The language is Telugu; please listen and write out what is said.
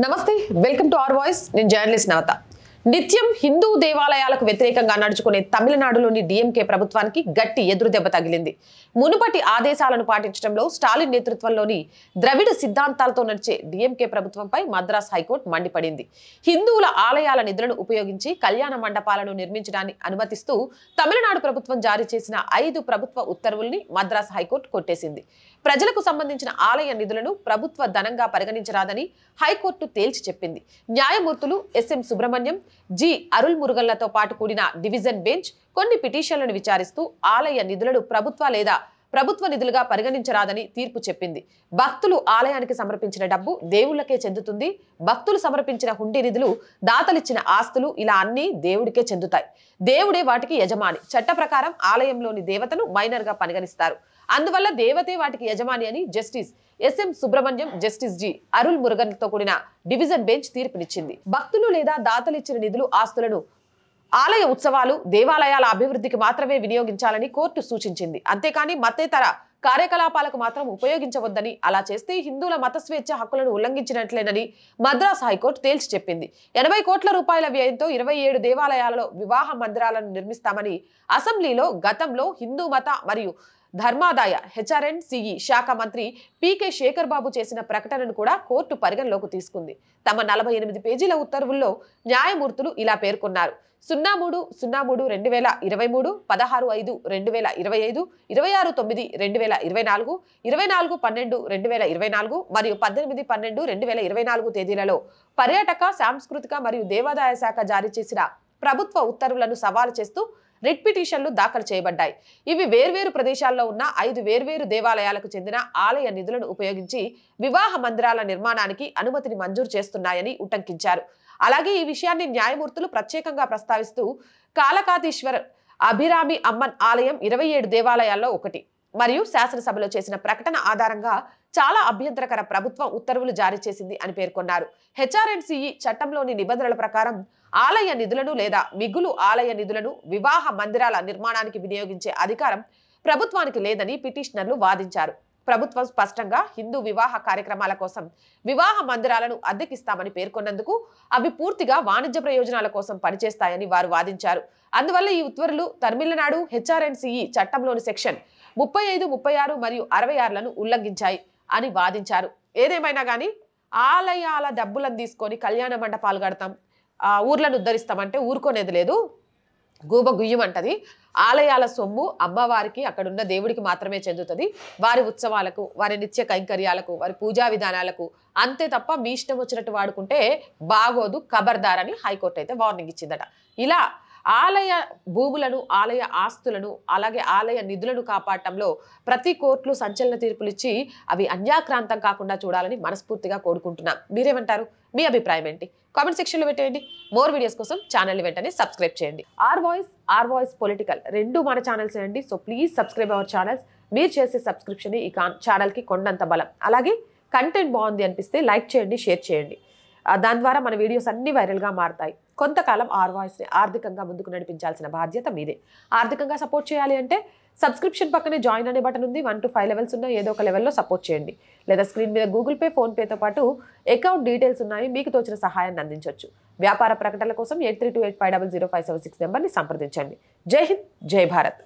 నమస్తే వెల్కమ్ టు అవర్ వాయిస్ నేను జర్నలిస్ట్ నవత నిత్యం హిందూ దేవాలయాలకు వ్యతిరేకంగా నడుచుకునే తమిళనాడులోని డిఎంకే ప్రభుత్వానికి గట్టి ఎదురు దెబ్బ తగిలింది. మునుపటి ఆదేశాలను పాటించడంలో స్టాలిన్ నేతృత్వంలోని ద్రవిడ సిద్ధాంతాలతో నడిచే డిఎంకే ప్రభుత్వంపై మద్రాస్ హైకోర్టు మండిపడింది. హిందువుల ఆలయాల నిధులను ఉపయోగించి కళ్యాణ మండపాలను నిర్మించడాన్ని అనుమతిస్తూ తమిళనాడు ప్రభుత్వం జారీ చేసిన 5 ప్రభుత్వ ఉత్తర్వుల్ని మద్రాస్ హైకోర్టు కొట్టేసింది. ప్రజలకు సంబంధించిన ఆలయ నిధులను ప్రభుత్వ ధనంగా పరిగణించరాదని హైకోర్టు తేల్చి చెప్పింది. న్యాయమూర్తులు ఎస్ఎం సుబ్రహ్మణ్యం, జి అరుల్ మురుగన్లతో పాటు కూడిన డివిజన్ బెంచ్ కొన్ని పిటిషన్లను విచారిస్తూ ఆలయ నిధులను ప్రభుత్వ నిధులుగా పరిగణించరాదని తీర్పు చెప్పింది. భక్తులు ఆలయానికి సమర్పించిన డబ్బు దేవుళ్లకే చెందుతుంది. భక్తులు సమర్పించిన హుండీ నిధులు, దాతలిచ్చిన ఆస్తులు ఇలా అన్ని దేవుడికే చెందుతాయి. దేవుడే వాటికి యజమాని. చట్ట ప్రకారం ఆలయంలోని దేవతను మైనర్ గా పరిగణిస్తారు. అందువల్ల దేవతే వాటికి యజమాని అని justice SM Subramaniam, justice G Arul మురుగన్తో కూడిన డివిజన్ బెంచ్ తీర్పునిచ్చింది. భక్తులు లేదా దాతలిచ్చిన నిధులు, ఆస్తులను ఆలయ ఉత్సవాలు, దేవాలయాల అభివృద్ధికి మాత్రమే వినియోగించాలని కోర్టు సూచించింది. అంతేకాని మతేతర కార్యకలాపాలకు మాత్రం ఉపయోగించవద్దని, అలా చేస్తే హిందువుల మత స్వేచ్ఛ హక్కులను ఉల్లంఘించినట్లేనని మద్రాస్ హైకోర్టు తేల్చి చెప్పింది. 80 కోట్ల రూపాయల వ్యయంతో 27 దేవాలయాలలో వివాహ మందిరాలను నిర్మిస్తామని అసెంబ్లీలో గతంలో హిందూ మత మరియు ధర్మాదాయ హెచ్ఆర్ఎండ్సిఈ శాఖ మంత్రి పీకే శేఖర్ బాబు చేసిన ప్రకటనను కూడా కోర్టు పరిగణలోకి తీసుకుంది. తమ 48 పేజీల ఉత్తర్వుల్లో న్యాయమూర్తులు ఇలా పేర్కొన్నారు. 03/03/2023, 16/5/2025, 26/9/2024, 24/12/2024 మరియు 18/12/2024 తేదీలలో పర్యాటక, సాంస్కృతిక మరియు దేవాదాయ శాఖ జారీ చేసిన ప్రభుత్వ ఉత్తర్వులను సవాలు చేస్తూ రిట్ పిటిషన్లు దాఖలు చేయబడ్డాయి. ఇవి వేర్వేరు ప్రదేశాల్లో ఉన్న 5 వేర్వేరు దేవాలయాలకు చెందిన ఆలయ నిధులను ఉపయోగించి వివాహ మందిరాల నిర్మాణానికి అనుమతిని మంజూరు చేస్తున్నాయని ఉటంకించారు. అలాగే ఈ విషయాన్ని న్యాయమూర్తులు ప్రత్యేకంగా ప్రస్తావిస్తూ కాలకాతీశ్వర్ అభిరామి అమ్మన్ ఆలయం 27 దేవాలయాల్లో ఒకటి మరియు శాసనసభలో చేసిన ప్రకటన ఆధారంగా చాలా అభ్యంతరకర ప్రభుత్వం ఉత్తర్వులు జారీ చేసింది అని పేర్కొన్నారు. హెచ్ఆర్ఎండ్సిఈ చట్టంలోని నిబంధనల ప్రకారం ఆలయ నిధులను లేదా మిగులు ఆలయ నిధులను వివాహ మందిరాల నిర్మాణానికి వినియోగించే అధికారం ప్రభుత్వానికి లేదని పిటిషనర్లు వాదించారు. ప్రభుత్వం స్పష్టంగా హిందూ వివాహ కార్యక్రమాల కోసం వివాహ మందిరాలను అద్దెకిస్తామని పేర్కొన్నందుకు అవి పూర్తిగా వాణిజ్య ప్రయోజనాల కోసం పనిచేస్తాయని వారు వాదించారు. అందువల్ల ఈ ఉత్తర్వులు తమిళనాడు హెచ్ఆర్ఎండ్సిఈ చట్టంలోని సెక్షన్ 35, 36 మరియు 66లను ఉల్లంఘించాయి అని వాదించారు. ఏదేమైనా కానీ ఆలయాల డబ్బులను తీసుకొని కళ్యాణ మండపాలు కడతాం, ఊర్లను ఉద్ధరిస్తామంటే ఊరుకోనేది లేదు. గూబ గుయ్యమంటది. ఆలయాల సొమ్ము అమ్మవారికి, అక్కడున్న దేవుడికి మాత్రమే చెందుతుంది. వారి ఉత్సవాలకు, వారి నిత్య కైంకర్యాలకు, వారి పూజా విధానాలకు, అంతే తప్ప మీ ఇష్టం వచ్చినట్టు వాడుకుంటే బాగోదు, ఖబర్దార్ అని హైకోర్టు అయితే వార్నింగ్ ఇచ్చిందట. ఇలా ఆలయ భూములను, ఆలయ ఆస్తులను, అలాగే ఆలయ నిధులను కాపాడటంలో ప్రతి కోర్టులు సంచలన తీర్పులు ఇచ్చి అవి అన్యాక్రాంతం కాకుండా చూడాలని మనస్ఫూర్తిగా కోరుకుంటున్నాం. మీరేమంటారు? మీ అభిప్రాయం ఏంటి? కామెంట్ సెక్షన్లో పెట్టేయండి. మోర్ వీడియోస్ కోసం ఛానల్ని వెంటనే సబ్స్క్రైబ్ చేయండి. ఆర్ వాయిస్ పొలిటికల్ రెండు మన ఛానల్స్ అండి. So please subscribe our channels. మీరు చేసే సబ్స్క్రిప్షన్ ఈ ఛానల్కి కొండంత బలం. అలాగే కంటెంట్ బాగుంది అనిపిస్తే లైక్ చేయండి, షేర్ చేయండి. దాని ద్వారా మన వీడియోస్ అన్ని వైరల్గా మారుతాయి. కొంతకాలం ఆర్ వాయిస్ని ఆర్థికంగా ముందుకు నడిపించాల్సిన బాధ్యత మీదే. ఆర్థికంగా సపోర్ట్ చేయాలి అంటే సబ్స్క్రిప్షన్ పక్కనే జాయిన్ అనే బటన్ ఉంది. 1 to 5 లెవెల్స్ ఉన్న ఏదో ఒక లెవెల్లో సపోర్ట్ చేయండి. లేదా స్క్రీన్ మీద గూగుల్ పే, ఫోన్పేతో పాటు అకౌంట్ డీటెయిల్స్ ఉన్నాయి. మీకు తోచిన సహాయాన్ని అందించవచ్చు. వ్యాపార ప్రకటనల కోసం 8328500576 నెంబర్ని సంప్రదించండి. జై హింద్, జై భారత్.